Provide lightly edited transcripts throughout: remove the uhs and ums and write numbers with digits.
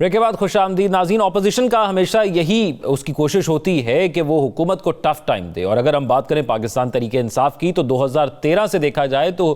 Break के बाद खुशामदीद नाज़रीन। ऑपोजिशन का हमेशा यही उसकी कोशिश होती है कि वो हुकूमत को टफ टाइम दे। और अगर हम बात करें पाकिस्तान तरीके इंसाफ की तो 2013 से देखा जाए तो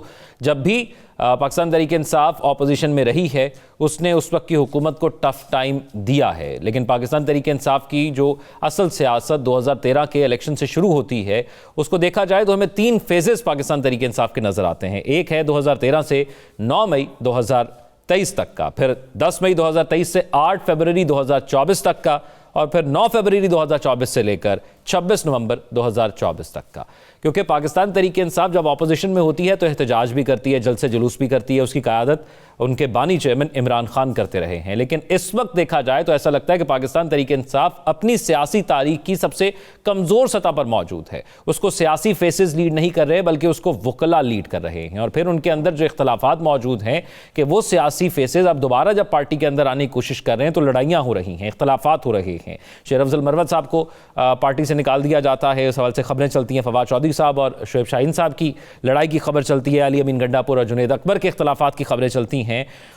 जब भी पाकिस्तान तरीके इंसाफ ऑपोजिशन में रही है उसने उस वक्त की हुकूमत को टफ टाइम दिया है। लेकिन पाकिस्तान तरीके इंसाफ की जो असल सियासत 2013 के इलेक्शन से शुरू होती है उसको देखा जाए तो हमें 3 फेजेस पाकिस्तान तरीके इंसाफ के नज़र आते हैं। एक है 2013 से 9 मई 2023 तक का, फिर 10 मई 2023 से 8 फरवरी 2024 तक का, और फिर 9 फरवरी 2024 से लेकर 26 नवंबर 2024 तक का। क्योंकि पाकिस्तान तरीके इंसाफ जब ऑपोजिशन में होती है तो एहतजाज भी करती है, जलसे जुलूस भी करती है। उसकी क़यादत उनके बानी चेयरमैन इमरान खान करते रहे हैं। लेकिन इस वक्त देखा जाए तो ऐसा लगता है कि पाकिस्तान तरीके इंसाफ अपनी सियासी तारीख की सबसे कमज़ोर सतह पर मौजूद है। उसको सियासी फेसेस लीड नहीं कर रहे बल्कि उसको वकला लीड कर रहे हैं। और फिर उनके अंदर जो इख्तलाफात मौजूद हैं कि वो सियासी फेसेस अब दोबारा जब पार्टी के अंदर आने की कोशिश कर रहे हैं तो लड़ाइयाँ हो रही हैं, इख्तलाफात हो रहे हैं। शेर अफजल मरवत साहब को पार्टी से निकाल दिया जाता है, इस हवाले से खबरें चलती हैं। फवाद चौधरी साहब और शोएब शाहीन साहब की लड़ाई की खबर चलती है। अली अमीन गंडापुर और जुनेद अकबर के इख्तलाफात की खबरें चलती हैं।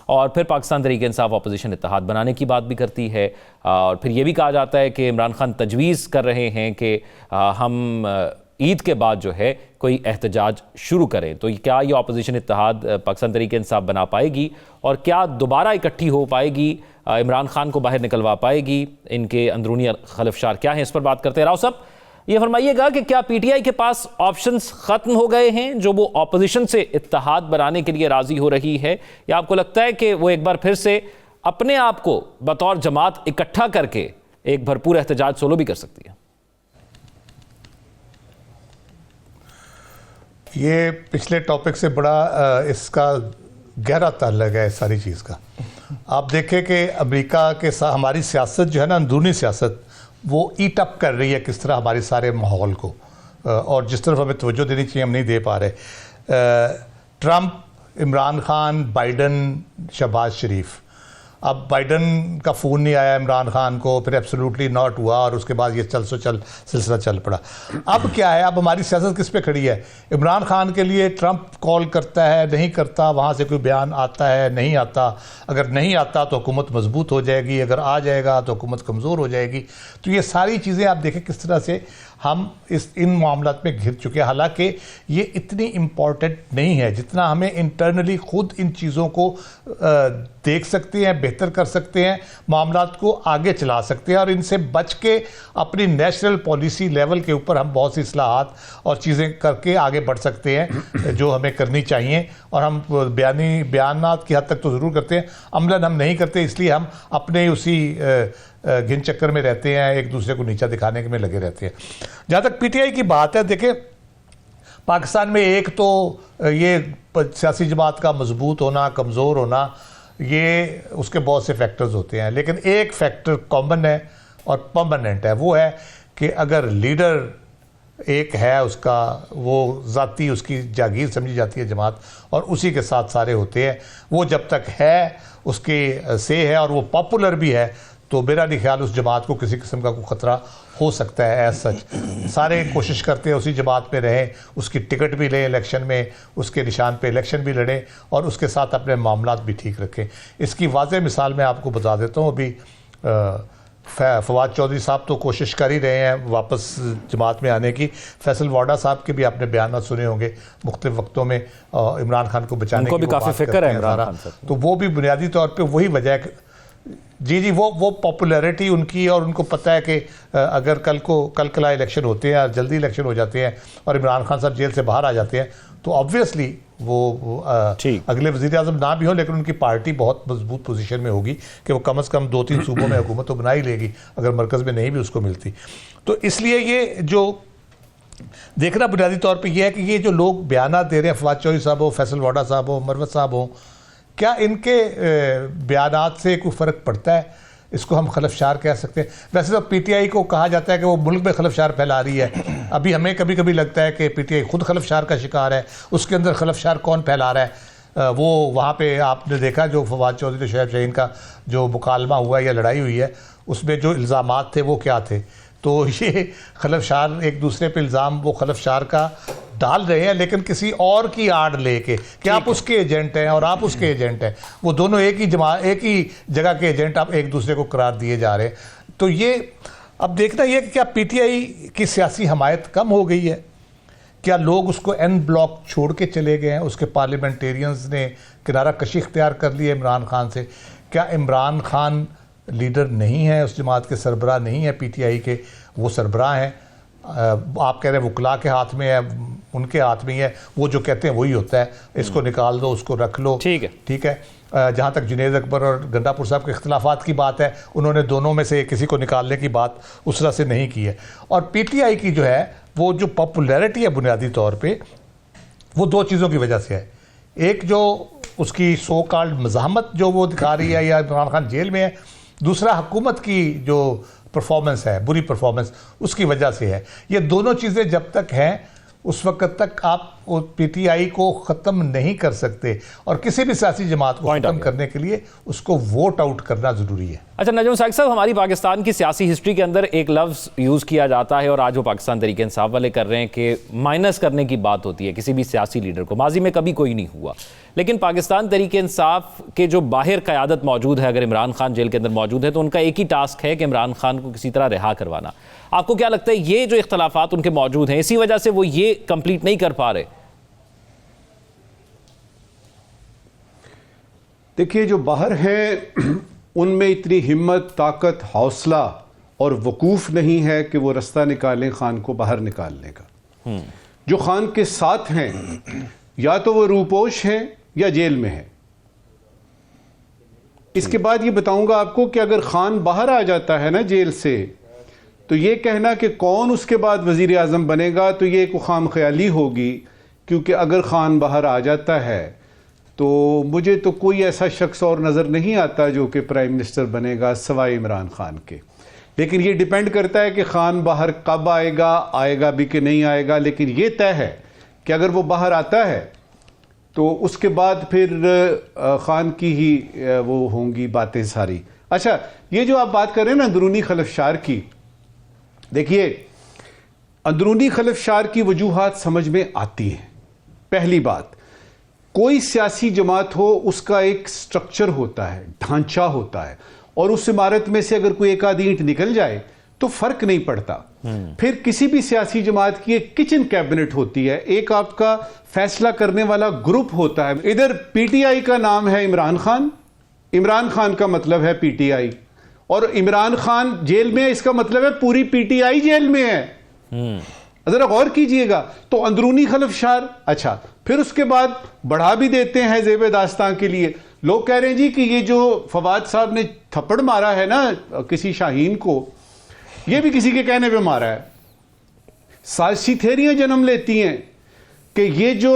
और फिर पाकिस्तान तरीके इंसाफ ऑपोजिशन इत्तेहाद बनाने की बात भी करती है। और फिर ये भी कहा जाता है कि इमरान खान तजवीज़ कर रहे हैं कि हम ईद के बाद जो है कोई एहतजाज शुरू करें। तो क्या ये ऑपोजिशन इत्तेहाद पाकिस्तान तरीके इंसाफ बना पाएगी और क्या दोबारा इकट्ठी हो पाएगी, इमरान खान को बाहर निकलवा पाएगी? इनके अंदरूनी खलफशार क्या हैं, इस पर बात करते हैं। राव साहब, ये फरमाइएगा कि क्या पीटीआई के पास ऑप्शंस खत्म हो गए हैं जो वो ऑपोजिशन से इत्तेहाद बनाने के लिए राजी हो रही है, या आपको लगता है कि वो एक बार फिर से अपने आप को बतौर जमात इकट्ठा करके एक भरपूर एहतजाज सोलो भी कर सकती है? ये पिछले टॉपिक से बड़ा इसका गहरा ताल्लुक है सारी चीज़ का। आप देखें कि अमेरिका के साथ हमारी सियासत जो है ना, अंदरूनी सियासत, वो ईट अप कर रही है किस तरह हमारे सारे माहौल को, और जिस तरफ हमें तवज्जो देनी चाहिए हम नहीं दे पा रहे। ट्रंप, इमरान खान, बाइडन, शहबाज शरीफ। अब बाइडन का फ़ोन नहीं आया इमरान खान को, फिर एब्सोल्युटली नॉट हुआ, और उसके बाद ये चल सिलसिला चल पड़ा। अब क्या है, अब हमारी सियासत किस पे खड़ी है? इमरान खान के लिए ट्रंप कॉल करता है, नहीं करता, वहाँ से कोई बयान आता है, नहीं आता। अगर नहीं आता तो हुकूमत मजबूत हो जाएगी, अगर आ जाएगा तो हुकूमत कमज़ोर हो जाएगी। तो ये सारी चीज़ें आप देखें किस तरह से हम इन मामलात में घिर चुके हैं। हालांकि ये इतनी इम्पॉर्टेंट नहीं है जितना हमें इंटरनली खुद इन चीज़ों को देख सकते हैं, बेहतर कर सकते हैं, मामलात को आगे चला सकते हैं, और इनसे बच के अपनी नेशनल पॉलिसी लेवल के ऊपर हम बहुत सी इस्लाहात और चीज़ें करके आगे बढ़ सकते हैं जो हमें करनी चाहिए। और हम बयानात की हद तक तो ज़रूर करते हैं, अमलन हम नहीं करते, इसलिए हम अपने उसी घिन चक्कर में रहते हैं, एक दूसरे को नीचा दिखाने में लगे रहते हैं। जहाँ तक पीटीआई की बात है, देखिए पाकिस्तान में एक तो ये सियासी जमात का मजबूत होना, कमज़ोर होना, ये उसके बहुत से फैक्टर्स होते हैं, लेकिन एक फैक्टर कॉमन है और परमानेंट है। वो है कि अगर लीडर एक है, उसका वो ज़ाती उसकी जागीर समझी जाती है जमात, और उसी के साथ सारे होते हैं, वो जब तक है उसके से है और वो पॉपुलर भी है, तो मेरा नहीं ख्याल उस जमात को किसी किस्म का कोई ख़तरा हो सकता है। एज सच सारे कोशिश करते हैं उसी जमात में रहें, उसकी टिकट भी लें इलेक्शन में, उसके निशान पे इलेक्शन भी लड़ें, और उसके साथ अपने मामलात भी ठीक रखें। इसकी वाज़ेह मिसाल मैं आपको बता देता हूँ। अभी फवाद चौधरी साहब तो कोशिश कर ही रहे हैं वापस जमात में आने की। फैसल वाडा साहब के भी आपने बयान सुने होंगे मुख्तलिफ वक्तों में, इमरान खान को बचाने की भी काफ़ी फिक्र है इमरान खान साहब। तो वो भी बुनियादी तौर पर वही वजह है। जी, वो पॉपुलैरिटी उनकी, और उनको पता है कि अगर कल इलेक्शन होते हैं, जल्दी इलेक्शन हो जाते हैं और इमरान खान साहब जेल से बाहर आ जाते हैं, तो ऑब्वियसली वो अगले वज़ीर आज़म ना भी हो, लेकिन उनकी पार्टी बहुत मजबूत पोजीशन में होगी कि वो कम से कम 2-3 सूबों में हुकूमत तो बना ही लेगी, अगर मरकज़ में नहीं भी उसको मिलती। तो इसलिए ये जो देखना बुनियादी तौर पर यह है कि ये जो लोग बयान दे रहे हैं, फवाद चौधरी साहब हो, फैसल वाडा साहब हो, मरवत साहब हो, क्या इनके बयानात से कोई फ़र्क पड़ता है? इसको हम खलफशार कह सकते हैं। वैसे तो पीटीआई को कहा जाता है कि वो मुल्क में खलफशार फैला रही है। अभी हमें कभी कभी लगता है कि पीटीआई खुद खलफशार का शिकार है। उसके अंदर खलफशार कौन फैला रहा है? वो वहाँ पे आपने देखा जो फवाद चौधरी शोएब शाहीन का जो मुकालमा हुआ या लड़ाई हुई है, उसमें जो इल्ज़ामात थे वो क्या थे? तो ये खलफशार एक दूसरे पे इल्ज़ाम, वो खलफशार का डाल रहे हैं, लेकिन किसी और की आड़ लेके कि आप उसके एजेंट हैं और आप उसके एजेंट हैं। वो दोनों एक ही जगह के एजेंट आप एक दूसरे को करार दिए जा रहे हैं। तो ये अब देखना ये कि क्या पीटीआई की सियासी हमायत कम हो गई है, क्या लोग उसको एन ब्लॉक छोड़ के चले गए हैं, उसके पार्लियामेंटेरियंस ने किनारा कशी इख्तियार कर ली है इमरान खान से। क्या इमरान खान लीडर नहीं है, उस जमात के सरबराह नहीं है पीटीआई के, वो सरबराह हैं। आप कह रहे हैं वकला के हाथ में है, उनके हाथ में ही है, वो जो कहते हैं वही होता है, इसको निकाल दो उसको रख लो, ठीक है। जहाँ तक जुनैद अकबर और गंडापुर साहब के इख्तलाफात की बात है, उन्होंने दोनों में से किसी को निकालने की बात उस तरह से नहीं की है। और पीटीआई की जो है वो जो पॉपुलैरिटी है बुनियादी तौर पे वो दो चीज़ों की वजह से है। एक जो उसकी सो कॉल्ड मज़ाहमत जो वो दिखा रही है, या इमरान खान जेल में है, दूसरा हुकूमत की जो परफॉर्मेंस है, बुरी परफॉर्मेंस, उसकी वजह से है। ये दोनों चीज़ें जब तक हैं उस वक्त तक आप पीटीआई को ख़त्म नहीं कर सकते, और किसी भी सियासी जमात को ख़त्म करने के लिए उसको वोट आउट करना ज़रूरी है। अच्छा नजम साकिब साहब, हमारी पाकिस्तान की सियासी हिस्ट्री के अंदर एक लफ्ज़ यूज़ किया जाता है और आज वो पाकिस्तान तहरीक इंसाफ वाले कर रहे हैं कि माइनस करने की बात होती है किसी भी सियासी लीडर को। माजी में कभी कोई नहीं हुआ, लेकिन पाकिस्तान तहरीक इंसाफ के जो बाहर क़यादत मौजूद है, अगर इमरान खान जेल के अंदर मौजूद है तो उनका एक ही टास्क है कि इमरान खान को किसी तरह रिहा करवाना। आपको क्या लगता है ये जो इख्तलाफात उनके मौजूद हैं इसी वजह से वो ये कंप्लीट नहीं कर पा रहे? देखिए, जो बाहर हैं उनमें इतनी हिम्मत, ताकत, हौसला और वकूफ़ नहीं है कि वो रास्ता निकालें खान को बाहर निकालने का। जो खान के साथ हैं या तो वो रूपोश हैं या जेल में हैं। इसके बाद ये बताऊंगा आपको कि अगर खान बाहर आ जाता है ना जेल से, तो ये कहना कि कौन उसके बाद वजीर आज़म बनेगा तो ये एक खाम ख्याली होगी, क्योंकि अगर खान बाहर आ जाता है तो मुझे तो कोई ऐसा शख्स और नज़र नहीं आता जो कि प्राइम मिनिस्टर बनेगा सवाए इमरान खान के। लेकिन ये डिपेंड करता है कि खान बाहर कब आएगा भी कि नहीं आएगा। लेकिन ये तय है कि अगर वो बाहर आता है तो उसके बाद फिर खान की ही वो होंगी बातें सारी। अच्छा, ये जो आप बात कर रहे हैं ना अंदरूनी खलफशार की, देखिए अंदरूनी खलफशार की वजूहात समझ में आती हैं। पहली बात, कोई सियासी जमात हो उसका एक स्ट्रक्चर होता है, ढांचा होता है, और उस इमारत में से अगर कोई एक आधी ईंट निकल जाए तो फर्क नहीं पड़ता। फिर किसी भी सियासी जमात की एक किचन कैबिनेट होती है, एक आपका फैसला करने वाला ग्रुप होता है। इधर पीटीआई का नाम है इमरान खान, इमरान खान का मतलब है पीटीआई, और इमरान खान जेल में है इसका मतलब है पूरी पीटीआई जेल में है। जरा गौर कीजिएगा। तो अंदरूनी खलफशार। अच्छा, फिर उसके बाद बढ़ा भी देते हैं ज़ेब दास्तां के लिए। लोग कह रहे हैं जी कि ये जो फवाद साहब ने थप्पड़ मारा है ना किसी शाहीन को, ये भी किसी के कहने पे मारा है। साजिशी थेरियां जन्म लेती हैं कि ये जो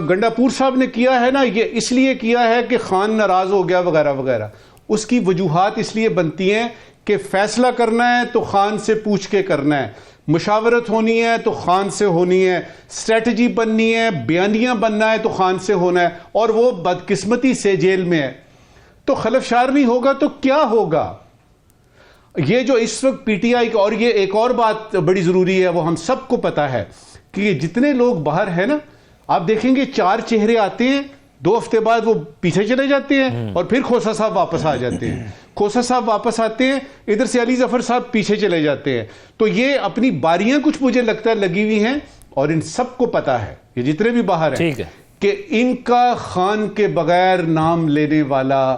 गंडापुर साहब ने किया है ना, ये इसलिए किया है कि खान नाराज हो गया वगैरह वगैरह। उसकी वजूहात इसलिए बनती हैं कि फैसला करना है तो खान से पूछ के करना है, मुशावरत होनी है तो खान से होनी है, स्ट्रेटजी बननी है, बयानियां बनना है तो खान से होना है, और वो बदकिस्मती से जेल में है। तो खलफशार नहीं होगा तो क्या होगा? ये जो इस वक्त पीटीआई का, और ये एक और बात बड़ी जरूरी है, वो हम सबको पता है कि ये जितने लोग बाहर हैं ना, आप देखेंगे 4 चेहरे आते हैं, 2 हफ्ते बाद वो पीछे चले जाते हैं और फिर खोसा साहब वापस आ जाते हैं। खोसा साहब वापस आते हैं, इधर से अली जफर साहब पीछे चले जाते हैं। तो ये अपनी बारियां कुछ मुझे लगता है लगी हुई हैं, और इन सबको पता है, ये जितने भी बाहर हैं, कि इनका खान के बगैर नाम लेने वाला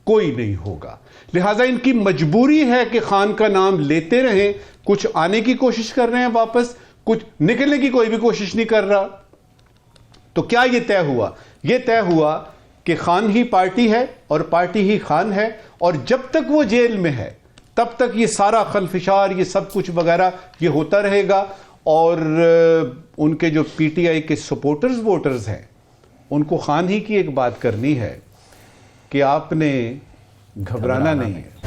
कोई नहीं होगा। लिहाजा इनकी मजबूरी है कि खान का नाम लेते रहें। कुछ आने की कोशिश कर रहे हैं वापस, कुछ निकलने की कोई भी कोशिश नहीं कर रहा। तो क्या ये तय हुआ? ये तय हुआ कि खान ही पार्टी है और पार्टी ही खान है, और जब तक वो जेल में है तब तक ये सारा खलफिशार, ये सब कुछ वगैरह ये होता रहेगा। और उनके जो पीटीआई के सपोर्टर्स वोटर्स हैं, उनको खान ही की एक बात करनी है कि आपने घबराना नहीं है।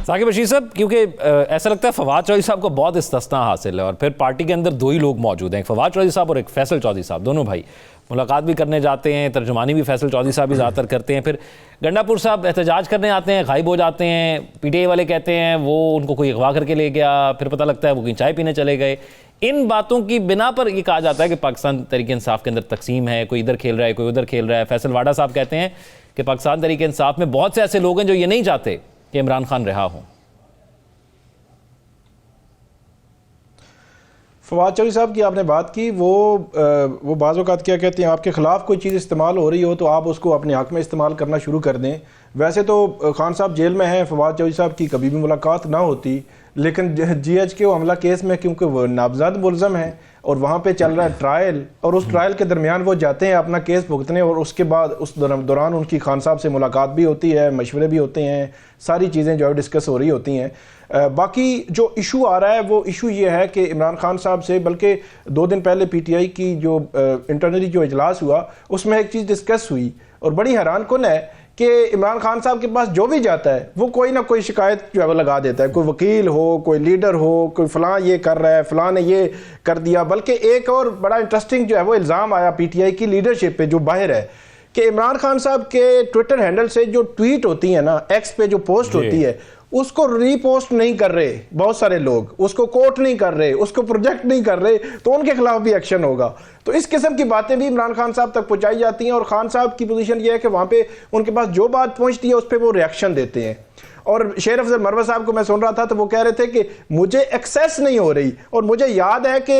साकिब बशीर साहब, क्योंकि ऐसा लगता है फवाद चौधरी साहब को बहुत इस्तिस्ना हासिल है और फिर पार्टी के अंदर दो ही लोग मौजूद हैं, एक फवाद चौधरी साहब और एक फैसल चौधरी साहब, दोनों भाई मुलाकात भी करने जाते हैं, तर्जुमानी भी फैसल चौधरी साहब ही ज़्यादातर करते हैं, फिर गंडापुर साहब एहतजाज करने आते हैं, गायब हो जाते हैं, पीटीआई वाले कहते हैं वो उनको कोई अगवा करके ले गया, फिर पता लगता है वो कहीं चाय पीने चले गए। इन बातों की बिना पर ये कहा जाता है कि पाकिस्तान तहरीक इंसाफ के अंदर तकसीम है, कोई इधर खेल रहा है, कोई उधर खेल रहा है। फैसल वाडा साहब कहते हैं कि पाकिस्तान तहरीक इंसाफ में बहुत से ऐसे लोग हैं जो ये नहीं चाहते कि इमरान खान रिहा हों। फवाद चौधरी साहब की आपने बात की, वो बाज़ औक़ात क्या कहते हैं, आपके ख़िलाफ़ कोई चीज़ इस्तेमाल हो रही हो तो आप उसको अपने हक़ में इस्तेमाल करना शुरू कर दें। वैसे तो खान साहब जेल में हैं, फवाद चौधरी साहब की कभी भी मुलाकात ना होती, लेकिन GH के हमला केस में क्योंकि वो नामज़द मुलज़म है और वहाँ पे चल रहा है ट्रायल, और उस ट्रायल के दरमियान वो जाते हैं अपना केस भुगतने, और उसके बाद उस दौरान उनकी खान साहब से मुलाकात भी होती है, मशवरे भी होते हैं, सारी चीज़ें जो है डिस्कस हो रही होती हैं। बाकी जो इशू आ रहा है वो इशू ये है कि इमरान खान साहब से, बल्कि 2 दिन पहले PTI की जो इंटरनली जो इजलास हुआ उसमें एक चीज़ डिस्कस हुई और बड़ी हैरान कुन है कि इमरान खान साहब के पास जो भी जाता है वो कोई ना कोई शिकायत जो है वो लगा देता है, कोई वकील हो, कोई लीडर हो, कोई फ़लाँ ये कर रहा है, फ़लाँ ने ये कर दिया। बल्कि एक और बड़ा इंटरेस्टिंग जो है वो इल्ज़ाम आया PTI की लीडरशिप पे जो बाहर है कि इमरान खान साहब के ट्विटर हैंडल से जो ट्वीट होती है ना, एक्स पे जो पोस्ट होती है, उसको रीपोस्ट नहीं कर रहे बहुत सारे लोग, उसको कोट नहीं कर रहे, उसको प्रोजेक्ट नहीं कर रहे, तो उनके खिलाफ भी एक्शन होगा। तो इस किस्म की बातें भी इमरान खान साहब तक पहुंचाई जाती हैं और खान साहब की पोजीशन ये है कि वहां पे उनके पास जो बात पहुंचती है उस पर वो रिएक्शन देते हैं। और शेर अफजल मरवत साहब को मैं सुन रहा था तो वो कह रहे थे कि मुझे एक्सेस नहीं हो रही, और मुझे याद है कि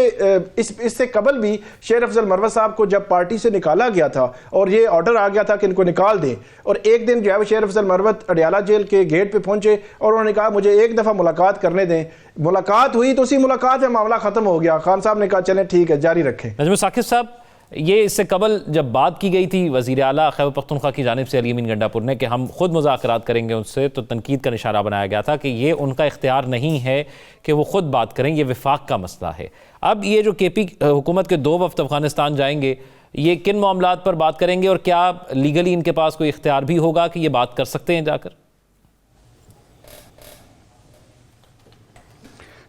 इससे कबल भी शेर अफजल मरवत साहब को जब पार्टी से निकाला गया था और ये ऑर्डर आ गया था कि इनको निकाल दें, और एक दिन जो है वो शेर अफजल मरवत अडियाला जेल के गेट पे पहुंचे और उन्होंने कहा मुझे एक दफ़ा मुलाकात करने दें। मुलाकात हुई तो उसी मुलाकात में मामला ख़त्म हो गया। खान साहब ने कहा चलें ठीक है जारी रखें। नजम साकिब साहब, ये इससे कबल जब बात की गई थी वज़ीर आला खैबर पख्तूनख्वा की जानिब से अली अमीन गंडापुर ने कि हम खुद मुज़ाकरात करेंगे उनसे, तो तनकीद का निशाना बनाया गया था कि ये उनका इख्तियार नहीं है कि वो खुद बात करें, ये विफाक का मसला है। अब ये जो KP हुकूमत के 2 वफ़द अफ़गानिस्तान जाएंगे, ये किन मामलात पर बात करेंगे और क्या लीगली इनके पास कोई इख्तियार भी होगा कि ये बात कर सकते हैं जाकर?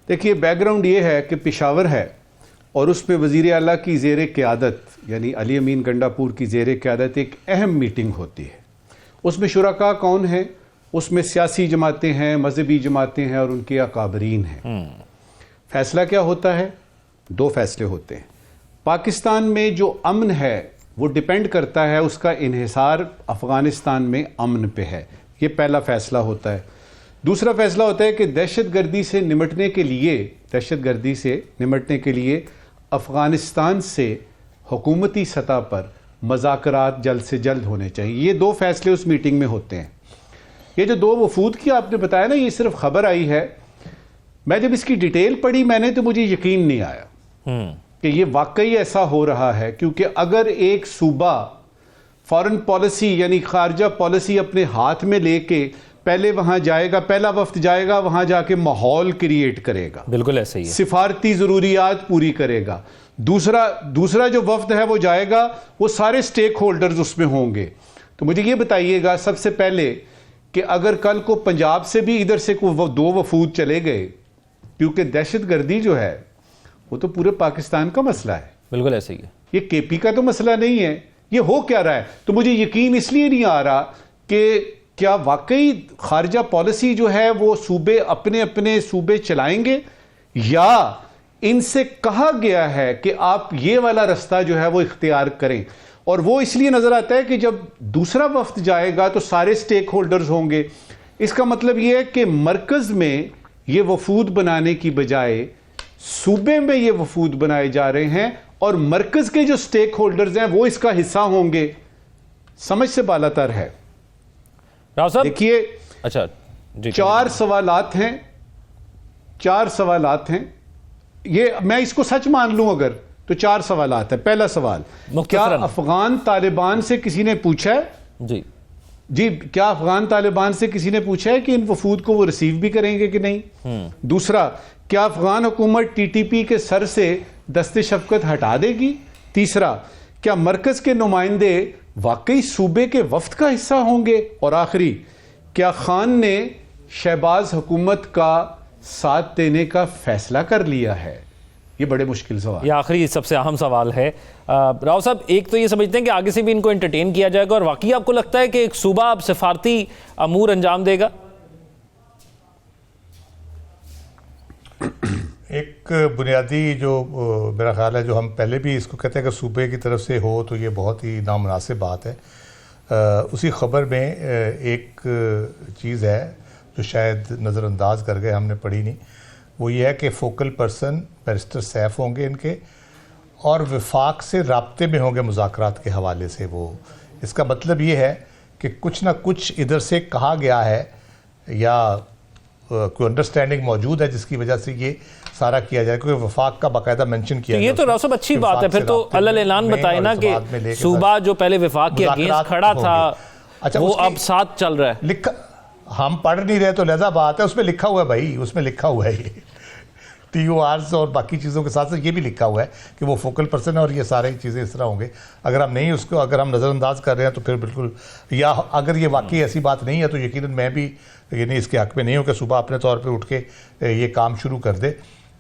देखिए, बैकग्राउंड ये है कि पेशावर है और उस पर वज़ीर आला की ज़ेर क़यादत यानी अली अमीन गंडापुर की ज़ेर क़यादत एक अहम मीटिंग होती है। उसमें शुरका कौन है? उसमें सियासी जमातें हैं, मजहबी जमातें हैं और उनके अकाबरीन हैं। फ़ैसला क्या होता है? 2 फ़ैसले होते हैं। पाकिस्तान में जो अमन है वो डिपेंड करता है, उसका इन्हिसार अफ़गानिस्तान में अमन पे है, ये पहला फ़ैसला होता है। दूसरा फ़ैसला होता है कि दहशतगर्दी से निपटने के लिए अफ़गानिस्तान से हुकूमती सतह पर मज़ाकरात जल्द से जल्द होने चाहिए। ये 2 फ़ैसले उस मीटिंग में होते हैं। ये जो 2 वफूद की आपने बताया ना, ये सिर्फ खबर आई है। मैं जब इसकी डिटेल पढ़ी मैंने तो मुझे यकीन नहीं आया कि ये वाकई ऐसा हो रहा है, क्योंकि अगर एक सूबा फॉरेन पॉलिसी यानी खारजा पॉलिसी अपने हाथ में लेके पहले वहां जाएगा, पहला वफ्द जाएगा, वहां जाके माहौल क्रिएट करेगा, बिल्कुल ऐसे ही है, सिफारती ज़रूरियात पूरी करेगा। दूसरा जो वफ्द है वो जाएगा, वो सारे स्टेक होल्डर्स उसमें होंगे। तो मुझे ये बताइएगा सबसे पहले कि अगर कल को पंजाब से भी इधर से 2 वफूद चले गए, क्योंकि दहशतगर्दी जो है वो तो पूरे पाकिस्तान का मसला है, बिल्कुल ऐसे ही है, ये KP का तो मसला नहीं है। ये हो क्या रहा है? तो मुझे यकीन इसलिए नहीं आ रहा कि क्या वाकई खारजा पॉलिसी जो है वो सूबे अपने अपने सूबे चलाएंगे, या इनसे कहा गया है कि आप ये वाला रास्ता जो है वो इख्तियार करें। और वो इसलिए नजर आता है कि जब दूसरा वफ्द जाएगा तो सारे स्टेक होल्डर्स होंगे। इसका मतलब ये है कि मरकज में ये वफूद बनाने की बजाय सूबे में ये वफूद बनाए जा रहे हैं और मरकज के जो स्टेक होल्डर्स हैं वो इसका हिस्सा होंगे। समझ से बालातर है। राव साहब देखिए, अच्छा जी, 4 सवालात हैं। ये मैं इसको सच मान लूं अगर, तो 4 सवालात है। पहला सवाल, क्या अफगान तालिबान से किसी ने पूछा है? जी, क्या अफगान तालिबान से किसी ने पूछा है कि इन वफूद को वो रिसीव भी करेंगे कि नहीं? दूसरा, क्या अफगान हुकूमत TTP के सर से दस्ते शफकत हटा देगी? तीसरा, क्या मरकज के नुमाइंदे वाकई सूबे के वफ्द का हिस्सा होंगे? और आखिरी, क्या खान ने शहबाज हुकूमत का साथ देने का फैसला कर लिया है? ये बड़े मुश्किल सवाल। ये आखिरी सबसे अहम सवाल है। राव साहब, एक तो ये समझते हैं कि आगे से भी इनको एंटरटेन किया जाएगा, और वाकई आपको लगता है कि एक सूबा अब सिफारती अमूर अंजाम देगा? एक बुनियादी जो मेरा ख्याल है, जो हम पहले भी इसको कहते हैं कि सूबे की तरफ से हो तो ये बहुत ही नामुनासिब बात है। उसी खबर में एक चीज़ है जो शायद नज़रअंदाज कर गए, हमने पढ़ी नहीं। वो ये है कि फोकल पर्सन बैरिस्टर सैफ होंगे इनके, और वफाक से राब्ते में होंगे मुज़ाकरात के हवाले से। वो इसका मतलब ये है कि कुछ ना कुछ इधर से कहा गया है या कोई अंडरस्टैंडिंग मौजूद है जिसकी वजह से ये सारा किया जाए, क्योंकि वफाक का बाकायदा मेंशन किया तो ये तो राव साहब अच्छी बात है। फिर तो अल्लाह ऐलान बताए ना कि सूबा जो पहले वफाक के अगेंस्ट खड़ा था, अच्छा, वो अब साथ चल रहा है। लिखा हम पढ़ नहीं रहे तो लहजा बात है, उसमें लिखा हुआ है भाई, उसमें लिखा हुआ है ये TORs और बाकी चीज़ों के साथ साथ ये भी लिखा हुआ है कि वो फोकल पर्सन है और ये सारी चीज़ें इस तरह होंगे। अगर हम नहीं उसको अगर हम नज़रअंदाज कर रहे हैं तो फिर बिल्कुल, या अगर ये वाकई ऐसी बात नहीं है तो यकीनन मैं भी यानी इसके हक़ में नहीं हूँ कि सुबह अपने तौर पे उठ के ये काम शुरू कर दे।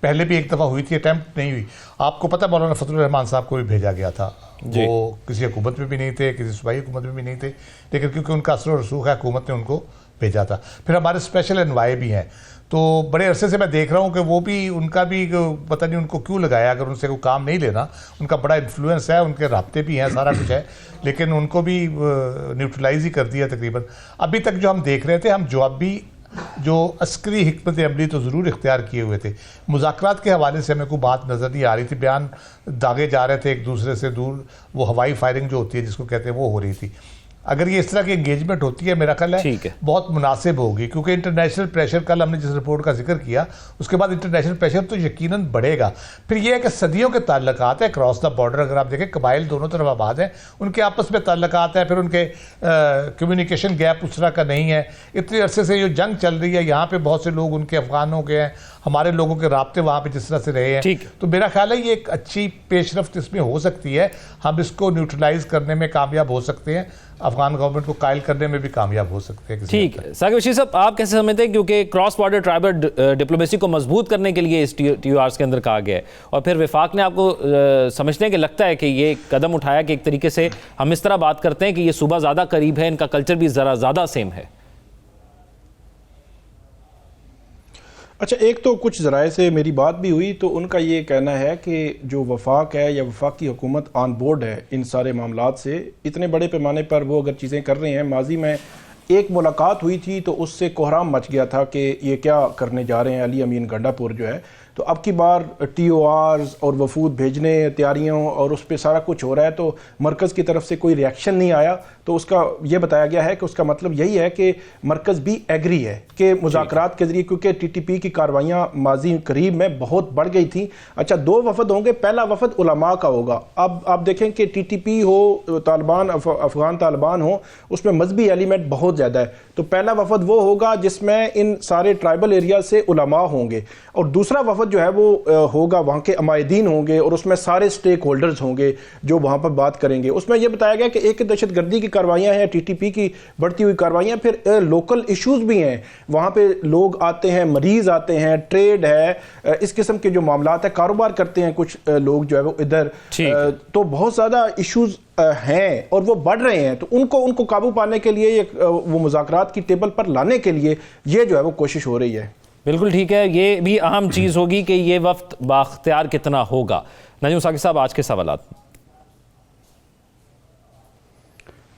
पहले भी एक दफ़ा हुई थी, अटैम्प्ट नहीं हुई। आपको पता मौलाना फजलुर रहमान साहब को भी भेजा गया था, वो किसी हुकूमत में भी नहीं थे, किसी सूबाई हुकूमत में भी नहीं थे, लेकिन क्योंकि उनका असर और रसूख है हुकूमत ने उनको भेजा था। फिर हमारे स्पेशल एनवाई भी हैं, तो बड़े अरसे से मैं देख रहा हूँ कि वो भी, उनका भी पता नहीं उनको क्यों लगाया, अगर उनसे कोई काम नहीं लेना। उनका बड़ा इन्फ्लुएंस है, उनके राब्ते भी हैं, सारा कुछ है, लेकिन उनको भी न्यूट्रलाइज ही कर दिया तकरीबन। अभी तक जो हम देख रहे थे, हम जवाबी जो अस्करी हिकमत अमली तो ज़रूर इख्तियार किए हुए थे। मुज़ाकरात के हवाले से हमें कोई बात नज़र नहीं आ रही थी, बयान दागे जा रहे थे एक दूसरे से दूर। वो हवाई फायरिंग जो होती है जिसको कहते हैं वो हो रही थी। अगर ये इस तरह की एंगेजमेंट होती है, मेरा ख्याल है बहुत मुनासिब होगी, क्योंकि इंटरनेशनल प्रेशर, कल हमने जिस रिपोर्ट का जिक्र किया उसके बाद इंटरनेशनल प्रेशर तो यकीनन बढ़ेगा। फिर यह है कि सदियों के ताल्लुकात है क्रॉस द बॉर्डर। अगर आप देखें कबाइल दोनों तरफ आबाद हैं, उनके आपस में ताल्लुकात है, फिर उनके कम्युनिकेशन गैप उस तरह का नहीं है। इतने अरसे से जो जंग चल रही है, यहाँ पे बहुत से लोग उनके अफगानों के हैं, हमारे लोगों के राब्ते वहाँ पे जिस तरह से रहे हैं, तो मेरा ख्याल है ये एक अच्छी पेशरफ्त इसमें हो सकती है। हम इसको न्यूट्रलाइज करने में कामयाब हो सकते हैं, अफगान गवर्नमेंट को कायल करने में भी कामयाब हो सकते हैं। ठीक है साकिब बशीर साहब, आप कैसे समझते हैं, क्योंकि क्रॉस बॉर्डर ट्राइबल डिप्लोमेसी को मजबूत करने के लिए इस TORs के अंदर कहा गया है, और फिर वफाक ने आपको समझते हैं कि लगता है कि ये कदम उठाया कि एक तरीके से हम इस तरह बात करते हैं कि ये सूबा ज़्यादा करीब है, इनका कल्चर भी ज़रा ज़्यादा सेम है? अच्छा, एक तो कुछ ज़राए से मेरी बात भी हुई, तो उनका ये कहना है कि जो वफाक है या वफाकी हुकूमत ऑन बोर्ड है इन सारे मामलात से, इतने बड़े पैमाने पर वो अगर चीज़ें कर रहे हैं। माजी में एक मुलाकात हुई थी तो उससे कोहराम मच गया था कि ये क्या करने जा रहे हैं अली अमीन गंडापुर जो है। तो अब की बार TORs और वफूद भेजने तैयारियों और उस पर सारा कुछ हो रहा है, तो मरकज़ की तरफ से कोई रिएक्शन नहीं आया। तो उसका ये बताया गया है कि उसका मतलब यही है कि मरकज़ भी एग्री है कि मुज़ाकरात के ज़रिए, क्योंकि TTP की कार्रवाइयाँ माजी करीब में बहुत बढ़ गई थी। अच्छा, 2 वफद होंगे, पहला वफद उलमा का होगा। अब आप देखें कि TTP हो, तालिबान, अफगान तालिबान हो, उसमें मजहबी एलिमेंट बहुत ज़्यादा है। तो पहला वफद वो होगा जिसमें इन सारे ट्राइबल एरिया से उलमा होंगे, और दूसरा वफद जो है वो होगा वहाँ के अमायदीन होंगे, और उसमें सारे स्टेक होल्डर्स होंगे जो वहाँ पर बात करेंगे। उसमें यह बताया गया कि एक दहशतगर्दी की कार्रवाइयाँ हैं, TTP की बढ़ती हुई कार्रवाइयाँ, फिर लोकल इश्यूज भी हैं। वहाँ पे लोग आते हैं, मरीज आते हैं, ट्रेड है, इस किस्म के जो मामलात है, कारोबार करते हैं कुछ लोग जो है वो इधर। तो बहुत ज़्यादा इश्यूज हैं और वो बढ़ रहे हैं। तो उनको काबू पाने के लिए, वो मुज़ाकरात की टेबल पर लाने के लिए ये जो है वो कोशिश हो रही है। बिल्कुल ठीक है, ये भी अहम चीज़ होगी कि ये वक्त बाख्तियार कितना होगा। नजूम साकिब साहब, आज के सवालात।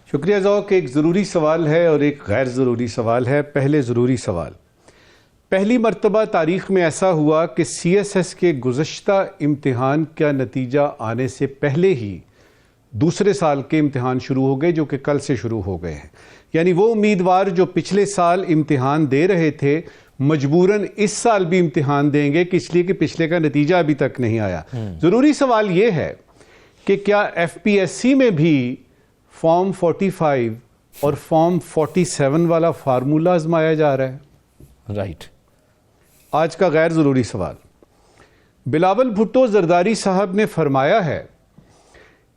शुक्रिया ज़ौक। एक ज़रूरी सवाल है और एक गैर ज़रूरी सवाल है। पहले ज़रूरी सवाल, पहली मरतबा तारीख़ में ऐसा हुआ कि CSS के गुज़श्ता इम्तिहान का नतीजा आने से पहले ही दूसरे साल के इम्तिहान शुरू हो गए, जो कि कल से शुरू हो गए हैं। यानी वो उम्मीदवार जो पिछले साल इम्तिहान दे रहे थे, मजबूरन इस साल भी इम्तिहान देंगे, कि इसलिए कि पिछले का नतीजा अभी तक नहीं आया। ज़रूरी सवाल ये है कि क्या FPSC में भी फॉर्म 45 और फॉर्म 47 वाला फार्मूला आजमाया जा रहा है? राइट। आज का गैर ज़रूरी सवाल, बिलावल भुट्टो जरदारी साहब ने फरमाया है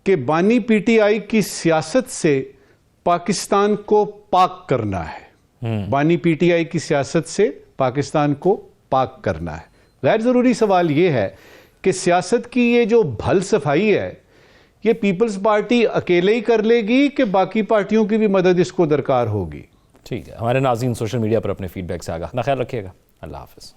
कि बानी PTI की सियासत से पाकिस्तान को पाक करना है। बानी पीटीआई की सियासत से पाकिस्तान को पाक करना है। गैर ज़रूरी सवाल ये है कि सियासत की ये जो भल सफाई है ये पीपल्स पार्टी अकेले ही कर लेगी कि बाकी पार्टियों की भी मदद इसको दरकार होगी। ठीक है, हमारे नाज़रीन सोशल मीडिया पर अपने फीडबैक से आगाह रखना, ख्याल रखिएगा। अल्लाह हाफ़िज़।